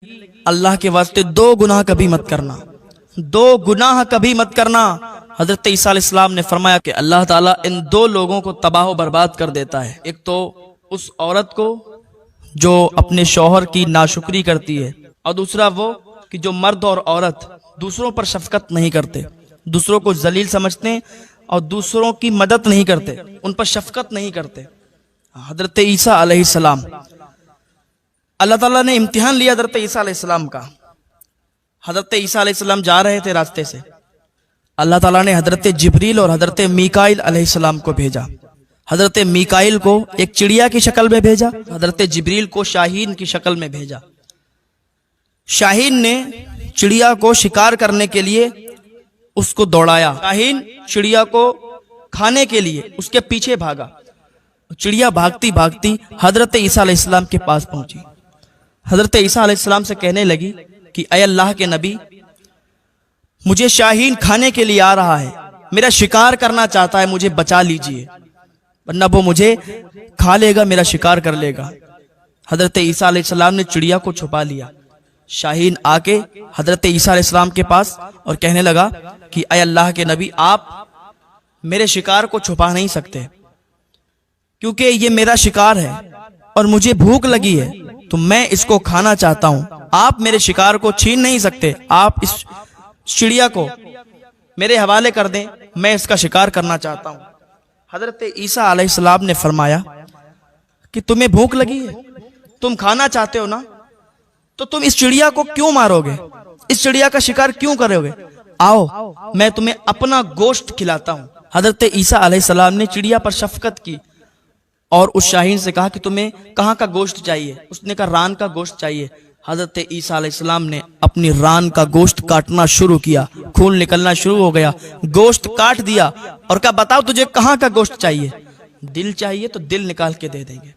اللہ کے واسطے دو گناہ کبھی مت کرنا، دو گناہ کبھی مت کرنا۔ حضرت عیسیٰ علیہ السلام نے فرمایا کہ اللہ تعالیٰ ان دو لوگوں کو تباہ و برباد کر دیتا ہے، ایک تو اس عورت کو جو اپنے شوہر کی ناشکری کرتی ہے، اور دوسرا وہ کہ جو مرد اور عورت دوسروں پر شفقت نہیں کرتے، دوسروں کو ذلیل سمجھتے ہیں اور دوسروں کی مدد نہیں کرتے، ان پر شفقت نہیں کرتے۔ حضرت عیسیٰ علیہ السلام، اللہ تعالیٰ نے امتحان لیا حضرت عیسیٰ علیہ السلام کا۔ حضرت عیسیٰ علیہ السلام جا رہے تھے راستے سے، اللہ تعالیٰ نے حضرت جبریل اور حضرت میکائیل علیہ السلام کو بھیجا۔ حضرت میکائیل کو ایک چڑیا کی شکل میں بھیجا، حضرت جبریل کو شاہین کی شکل میں بھیجا۔ شاہین نے چڑیا کو شکار کرنے کے لیے اس کو دوڑایا، شاہین چڑیا کو کھانے کے لیے اس کے پیچھے بھاگا۔ چڑیا بھاگتی بھاگتی حضرت عیسیٰ علیہ السلام کے پاس پہنچی، حضرت عیسیٰ علیہ السلام سے کہنے لگی کہ اے اللہ کے نبی، مجھے شاہین کھانے کے لیے آ رہا ہے، میرا شکار کرنا چاہتا ہے، مجھے بچا لیجئے ورنہ وہ مجھے کھا لے گا، میرا شکار کر لے گا۔ حضرت عیسیٰ علیہ السلام نے چڑیا کو چھپا لیا۔ شاہین آ کے حضرت عیسیٰ علیہ السلام کے پاس اور کہنے لگا کہ اے اللہ کے نبی، آپ میرے شکار کو چھپا نہیں سکتے، کیونکہ یہ میرا شکار ہے اور مجھے بھوک لگی ہے تو میں اس کو کھانا چاہتا ہوں، آپ میرے شکار کو چھین نہیں سکتے، آپ اس چڑیا کو میرے حوالے کر دیں، میں اس کا شکار کرنا چاہتا ہوں۔ حضرت عیسیٰ علیہ السلام نے فرمایا کہ تمہیں بھوک لگی ہے، تم کھانا چاہتے ہو نا، تو تم اس چڑیا کو کیوں مارو گے، اس چڑیا کا شکار کیوں کرو گے؟ آؤ میں تمہیں اپنا گوشت کھلاتا ہوں۔ حضرت عیسیٰ علیہ السلام نے چڑیا پر شفقت کی اور اس شاہین سے کہا کہ تمہیں کہاں کا گوشت چاہیے؟ اس نے کہا ران کا گوشت چاہیے۔ حضرت عیسیٰ علیہ السلام نے اپنی ران کا گوشت کاٹنا شروع کیا، خون نکلنا شروع ہو گیا، گوشت کاٹ دیا اور کہا بتاؤ تجھے کہاں کا گوشت چاہیے؟ دل چاہیے تو دل نکال کے دے دیں گے،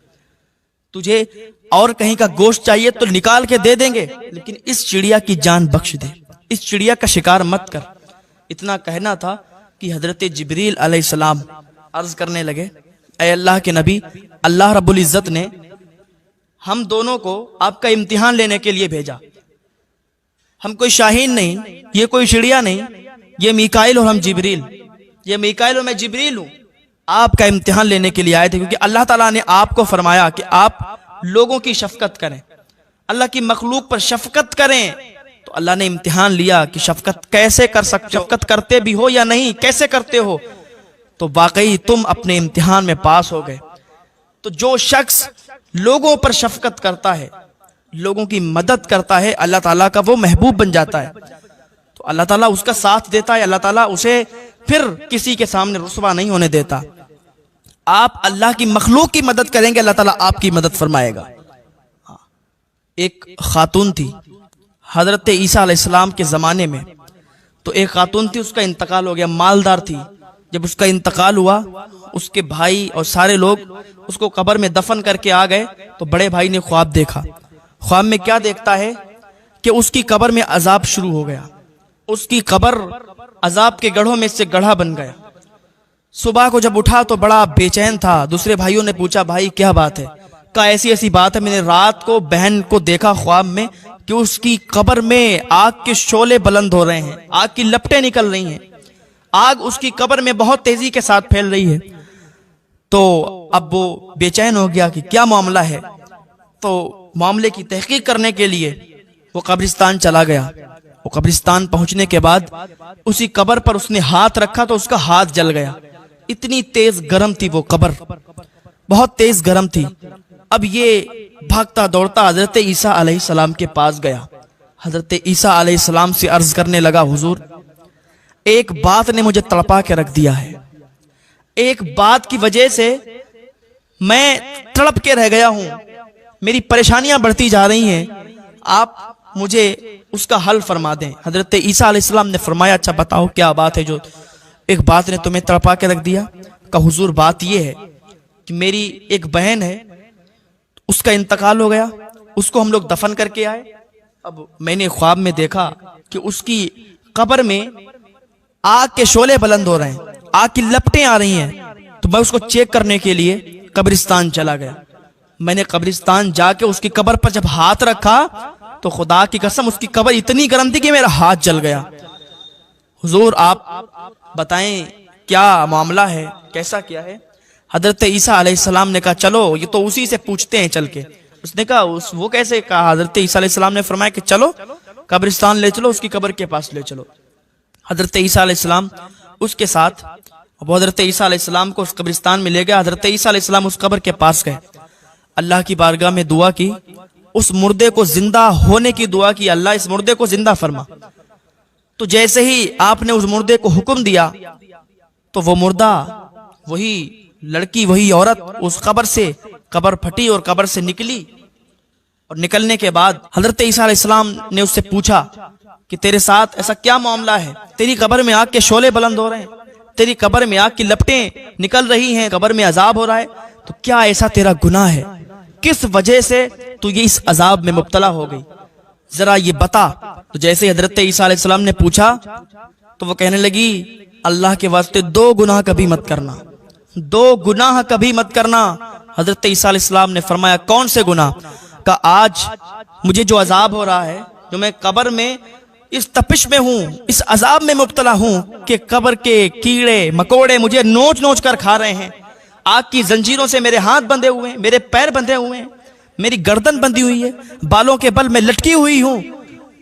تجھے اور کہیں کا گوشت چاہیے تو نکال کے دے دیں گے، لیکن اس چڑیا کی جان بخش دے، اس چڑیا کا شکار مت کر۔ اتنا کہنا تھا کہ حضرت جبریل علیہ السلام عرض کرنے لگے اے اللہ کے نبی، اللہ رب العزت نے ہم دونوں کو آپ کا امتحان لینے کے لیے بھیجا، ہم کوئی شاہین نہیں، یہ کوئی چڑیا نہیں، یہ میکائیل اور ہم جبریل، یہ میکائیل اور میں جبریل ہوں، آپ کا امتحان لینے کے لیے آئے تھے، کیونکہ اللہ تعالیٰ نے آپ کو فرمایا کہ آپ لوگوں کی شفقت کریں، اللہ کی مخلوق پر شفقت کریں، تو اللہ نے امتحان لیا کہ شفقت کیسے کر سکتے ہو، شفقت کرتے بھی ہو یا نہیں، کیسے کرتے ہو؟ تو واقعی تم اپنے امتحان میں پاس ہو گئے۔ تو جو شخص لوگوں پر شفقت کرتا ہے، لوگوں کی مدد کرتا ہے، اللہ تعالیٰ کا وہ محبوب بن جاتا ہے، تو اللہ تعالیٰ اس کا ساتھ دیتا ہے، اللہ تعالیٰ اسے پھر کسی کے سامنے رسوا نہیں ہونے دیتا۔ آپ اللہ کی مخلوق کی مدد کریں گے، اللہ تعالیٰ آپ کی مدد فرمائے گا۔ ایک خاتون تھی حضرت عیسیٰ علیہ السلام کے زمانے میں، تو ایک خاتون تھی، اس کا انتقال ہو گیا، مالدار تھی۔ جب اس کا انتقال ہوا، اس کے بھائی اور سارے لوگ اس کو قبر میں دفن کر کے آ گئے، تو بڑے بھائی نے خواب دیکھا۔ خواب میں کیا دیکھتا ہے کہ اس کی قبر میں عذاب شروع ہو گیا، اس کی قبر عذاب کے گڑھوں میں سے گڑھا بن گیا۔ صبح کو جب اٹھا تو بڑا بے چین تھا۔ دوسرے بھائیوں نے پوچھا بھائی کیا بات ہے؟ کہا ایسی ایسی بات ہے، میں نے رات کو بہن کو دیکھا خواب میں کہ اس کی قبر میں آگ کے شعلے بلند ہو رہے ہیں، آگ کی لپٹیں نکل رہی ہیں، آگ اس کی قبر میں بہت تیزی کے ساتھ پھیل رہی ہے۔ تو اب وہ بے چین ہو گیا کہ کیا معاملہ ہے، تو معاملے کی تحقیق کرنے کے لیے وہ قبرستان چلا گیا۔ وہ قبرستان پہنچنے کے بعد اسی قبر پر اس نے ہاتھ رکھا تو اس کا ہاتھ جل گیا، اتنی تیز گرم تھی وہ قبر، بہت تیز گرم تھی۔ اب یہ بھاگتا دوڑتا حضرت عیسیٰ علیہ السلام کے پاس گیا، حضرت عیسیٰ علیہ السلام سے عرض کرنے لگا حضور، ایک بات نے مجھے تڑپا کے رکھ دیا ہے، ایک بات کی وجہ سے میں تڑپ کے رہ گیا ہوں، میری پریشانیاں بڑھتی جا رہی ہیں، آپ مجھے اس کا حل فرما دیں۔ حضرت عیسیٰ علیہ السلام نے فرمایا اچھا بتاؤ کیا بات ہے جو ایک بات نے تمہیں تڑپا کے رکھ دیا؟ کہ حضور بات یہ ہے کہ میری ایک بہن ہے، اس کا انتقال ہو گیا، اس کو ہم لوگ دفن کر کے آئے، اب میں نے خواب میں دیکھا کہ اس کی قبر میں آگ کے شعلے بلند ہو رہے ہیں، آگ کی لپٹیں آ رہی ہیں، تو میں اس کو چیک کرنے کے لیے قبرستان چلا گیا۔ میں نے قبرستان جا کے اس کی قبر پر جب ہاتھ رکھا تو خدا کی قسم اس کی قبر اتنی گرم تھی کہ میرا ہاتھ جل گیا۔ حضور آپ بتائیں کیا معاملہ ہے، کیسا کیا ہے؟ حضرت عیسیٰ علیہ السلام نے کہا چلو یہ تو اسی سے پوچھتے ہیں چل کے۔ اس نے کہا وہ کیسے؟ کہا حضرت عیسیٰ علیہ السلام نے فرمایا کہ چلو قبرستان لے چلو، اس کی قبر کے پاس لے چلو۔ حضرت عیسیٰ علیہ السلام اس کے ساتھ، اب حضرت عیسیٰ علیہ السلام کو اس قبرستان میں لے گیا۔ حضرت عیسیٰ علیہ السلام اس قبر کے پاس گئے، اللہ کی بارگاہ میں دعا کی، اس مردے کو زندہ ہونے کی دعا کی، اللہ اس مردے کو زندہ فرما۔ تو جیسے ہی آپ نے اس مردے کو حکم دیا تو وہ مردہ، وہی لڑکی، وہی عورت اس قبر پھٹی اور قبر سے نکلی۔ اور نکلنے کے بعد حضرت عیسیٰ علیہ السلام نے اس سے پوچھا کہ تیرے ساتھ ایسا کیا معاملہ ہے؟ تیری قبر میں آگ کے شعلے بلند ہو رہے ہیں، تیری قبر میں آگ کی لپٹیں نکل رہی ہیں، قبر میں عذاب ہو رہا ہے، تو کیا ایسا تیرا گناہ ہے؟ کس وجہ سے تو یہ اس عذاب میں مبتلا ہو گئی، ذرا یہ بتا۔ تو جیسے حضرت عیسیٰ علیہ السلام نے پوچھا تو وہ کہنے لگی اللہ کے واسطے 2 گناہ کبھی مت کرنا، 2 گناہ کبھی مت کرنا۔ حضرت عیسیٰ علیہ السلام نے فرمایا کون سے گناہ؟ کہ آج مجھے جو عذاب ہو رہا ہے، جو میں قبر میں اس تپش میں ہوں، اس عذاب میں مبتلا ہوں کہ قبر کے کیڑے مکوڑے مجھے نوچ نوچ کر کھا رہے ہیں، آگ کی زنجیروں سے میرے ہاتھ بندھے ہوئے ہیں، میرے پیر بندھے ہوئے ہیں، میری گردن بندھی ہوئی ہے، بالوں کے بل میں لٹکی ہوئی ہوں،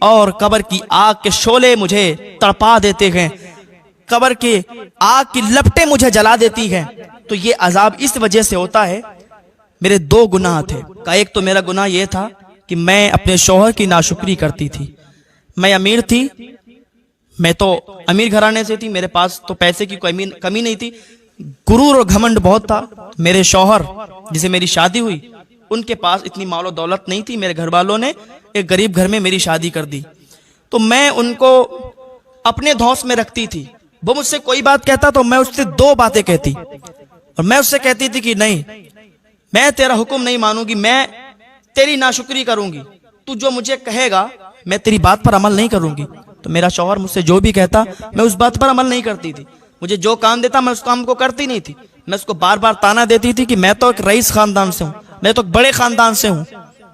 اور قبر کی آگ کے شعلے مجھے تڑپا دیتے ہیں، قبر کے آگ کی لپٹیں مجھے جلا دیتی ہیں۔ تو یہ عذاب اس وجہ سے ہوتا ہے، میرے 2 گناہ تھے۔ کہ ایک تو میرا گناہ یہ تھا کہ میں اپنے شوہر کی ناشکری کرتی تھی، میں امیر تھی، میں تو امیر گھرانے سے تھی، میرے پاس تو پیسے کی کوئی کمی نہیں تھی، غرور اور گھمنڈ بہت تھا۔ میرے شوہر جسے میری شادی ہوئی ان کے پاس اتنی مال و دولت نہیں تھی، میرے گھر والوں نے ایک غریب گھر میں میری شادی کر دی، تو میں ان کو اپنے دھوس میں رکھتی تھی۔ وہ مجھ سے کوئی بات کہتا تو میں اس سے 2 باتیں کہتی، اور میں اس سے کہتی تھی کہ نہیں، میں تیرا حکم نہیں مانوں گی، میں تیری ناشکری کروں گی، تو جو مجھے کہے گا میں تیری بات پر عمل نہیں کروں گی۔ تو میرا شوہر مجھ سے جو بھی کہتا میں اس بات پر عمل نہیں کرتی تھی، مجھے جو کام دیتا میں اس کام کو کرتی نہیں تھی، میں اس کو بار بار تانا دیتی تھی کہ میں تو ایک رئیس خاندان سے ہوں، میں تو ایک بڑے خاندان سے ہوں،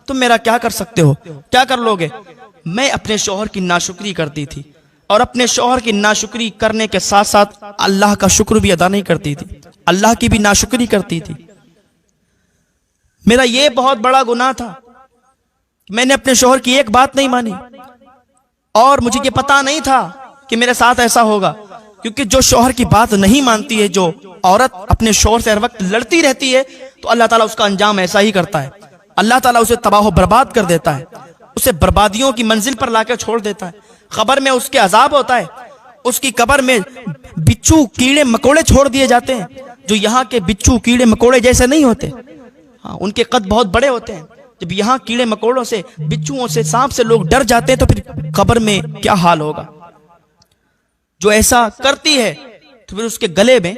تم میرا کیا کر سکتے ہو، کیا کر لو گے؟ میں اپنے شوہر کی ناشکری کرتی تھی، اور اپنے شوہر کی ناشکری کرنے کے ساتھ ساتھ اللہ کا شکر بھی ادا نہیں کرتی تھی، اللہ کی بھی ناشکری کرتی تھی۔ میرا یہ بہت بڑا گناہ تھا، میں نے اپنے شوہر کی ایک بات نہیں مانی، اور مجھے یہ پتا نہیں تھا کہ میرے ساتھ ایسا ہوگا، کیونکہ جو شوہر کی بات نہیں مانتی ہے، جو عورت اپنے شوہر سے ہر وقت لڑتی رہتی ہے، تو اللہ تعالیٰ اس کا انجام ایسا ہی کرتا ہے، اللہ تعالیٰ اسے تباہ و برباد کر دیتا ہے، اسے بربادیوں کی منزل پر لا کے چھوڑ دیتا ہے۔ قبر میں اس کے عذاب ہوتا ہے، اس کی قبر میں بچھو کیڑے مکوڑے چھوڑ دیے جاتے ہیں، جو یہاں کے بچھو کیڑے مکوڑے جیسے نہیں ہوتے، ان کے قد بہت بڑے ہوتے ہیں۔ جب یہاں کیڑے مکوڑوں سے، بچھوؤں سے، سانپ سے لوگ ڈر جاتے ہیں تو پھر قبر میں کیا حال ہوگا؟ جو ایسا کرتی ہے تو پھر اس کے گلے میں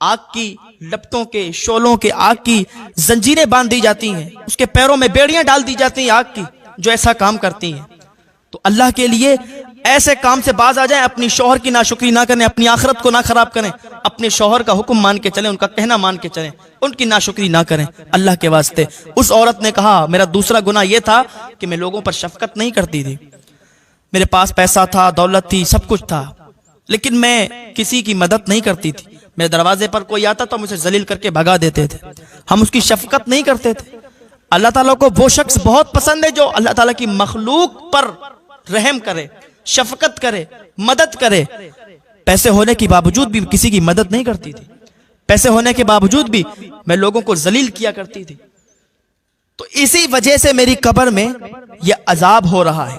آگ کی لپٹوں کے شعلوں کے آگ کی زنجیریں باندھ دی جاتی ہیں، اس کے پیروں میں بیڑیاں ڈال دی جاتی ہیں آگ کی، جو ایسا کام کرتی ہیں۔ تو اللہ کے لیے ایسے کام سے باز آ جائیں، اپنی شوہر کی ناشکری نہ کریں، اپنی آخرت کو نہ خراب کریں، اپنے شوہر کا حکم مان کے چلیں، ان کا کہنا مان کے چلیں، ان کی ناشکری نہ کریں اللہ کے واسطے۔ اس عورت نے کہا میرا دوسرا گناہ یہ تھا کہ میں لوگوں پر شفقت نہیں کرتی تھی، میرے پاس پیسہ تھا، دولت تھی، سب کچھ تھا، لیکن میں کسی کی مدد نہیں کرتی تھی۔ میرے دروازے پر کوئی آتا تو مجھے ذلیل کر کے بھگا دیتے تھے، ہم اس کی شفقت نہیں کرتے تھے۔ اللہ تعالیٰ کو وہ شخص بہت پسند ہے جو اللہ تعالیٰ کی مخلوق پر رحم کرے، شفقت کرے، مدد کرے۔ پیسے ہونے کے باوجود بھی کسی کی مدد نہیں کرتی تھی، پیسے ہونے کے باوجود بھی میں لوگوں کو ذلیل کیا کرتی تھی۔ تو اسی وجہ سے میری قبر میں یہ عذاب ہو رہا ہے۔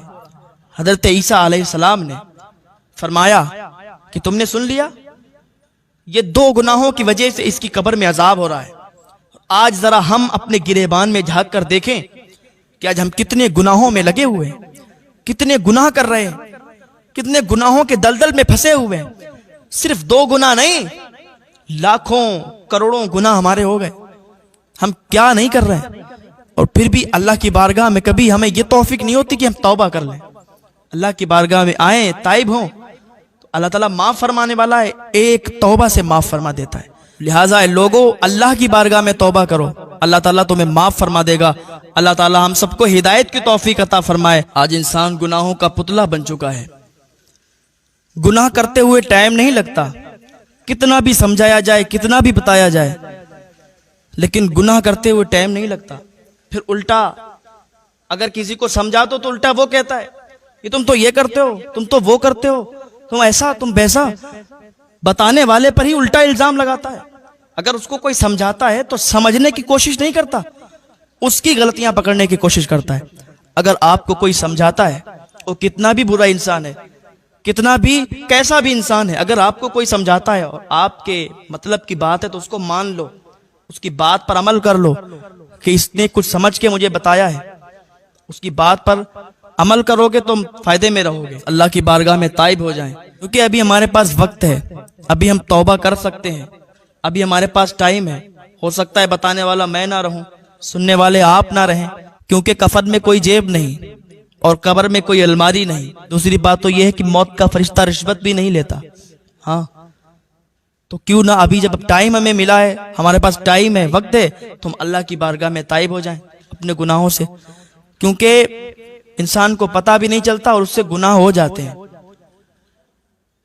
حضرت عیسیٰ علیہ السلام نے فرمایا کہ تم نے سن لیا، یہ 2 گناہوں کی وجہ سے اس کی قبر میں عذاب ہو رہا ہے۔ آج ذرا ہم اپنے گریبان میں جھانک کر دیکھیں کہ آج ہم کتنے گناہوں میں لگے ہوئے ہیں، کتنے گناہ کر رہے ہیں، کتنے گناہوں کے دلدل میں پھنسے ہوئے ہیں۔ صرف 2 گناہ نہیں، لاکھوں کروڑوں گناہ ہمارے ہو گئے، ہم کیا نہیں کر رہے ہیں، اور پھر بھی اللہ کی بارگاہ میں کبھی ہمیں یہ توفیق نہیں ہوتی کہ ہم توبہ کر لیں، اللہ کی بارگاہ میں آئیں، تائب ہوں، تو اللہ تعالیٰ معاف فرمانے والا ہے، ایک توبہ سے معاف فرما دیتا ہے۔ لہٰذا لوگوں، اللہ کی بارگاہ میں توبہ کرو، اللہ تعالیٰ تمہیں معاف فرما دے گا، اللہ تعالی ہم سب کو ہدایت کی توفیق عطا فرمائے۔ آج انسان گناہوں کا پتلا بن چکا ہے، گناہ کرتے ہوئے ٹائم نہیں لگتا، کتنا بھی سمجھایا جائے، کتنا بھی بتایا جائے، لیکن گناہ کرتے ہوئے ٹائم نہیں لگتا۔ پھر الٹا اگر کسی کو سمجھا تو الٹا وہ کہتا ہے کہ تم تو یہ کرتے ہو، تم تو وہ کرتے ہو، تم ایسا تم ویسا، بتانے والے پر ہی الٹا الزام لگاتا ہے۔ اگر اس کو کوئی سمجھاتا ہے تو سمجھنے کی کوشش نہیں کرتا، اس کی غلطیاں پکڑنے کی کوشش کرتا ہے۔ اگر آپ کو کوئی سمجھاتا ہے، وہ کتنا بھی برا انسان ہے، کتنا بھی کیسا بھی انسان ہے، اگر آپ کو کوئی سمجھاتا ہے اور آپ کے مطلب کی بات ہے تو اس کو مان لو، اس کی بات پر عمل کر لو کہ اس نے کچھ سمجھ کے مجھے بتایا ہے، اس کی بات پر عمل کرو گے تم فائدے میں رہو گے۔ اللہ کی بارگاہ میں تائب ہو جائیں، کیونکہ ابھی ہمارے پاس وقت ہے، ابھی ہم توبہ کر سکتے ہیں، ابھی ہمارے پاس ٹائم ہے۔ ہو سکتا ہے بتانے والا میں نہ رہوں، سننے والے آپ نہ رہیں، کیونکہ کفن میں کوئی جیب نہیں اور قبر میں کوئی الماری نہیں۔ دوسری بات تو یہ ہے کہ موت کا فرشتہ رشوت بھی نہیں لیتا۔ ہاں تو کیوں نہ ابھی جب ٹائم ہمیں ملا ہے، ہمارے پاس ٹائم ہے، وقت ہے، تم اللہ کی بارگاہ میں تائب ہو جائیں اپنے گناہوں سے، کیونکہ انسان کو پتہ بھی نہیں چلتا اور اس سے گناہ ہو جاتے ہیں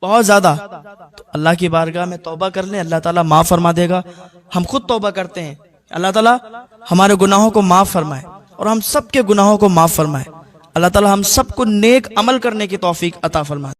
بہت زیادہ۔ تو اللہ کی بارگاہ میں توبہ کر لیں، اللہ تعالیٰ معاف فرما دے گا۔ ہم خود توبہ کرتے ہیں، اللہ تعالیٰ ہمارے گناہوں کو معاف فرمائے اور ہم سب کے گناہوں کو معاف فرمائے۔ اللہ تعالیٰ ہم سب کو نیک عمل کرنے کی توفیق عطا فرمائے۔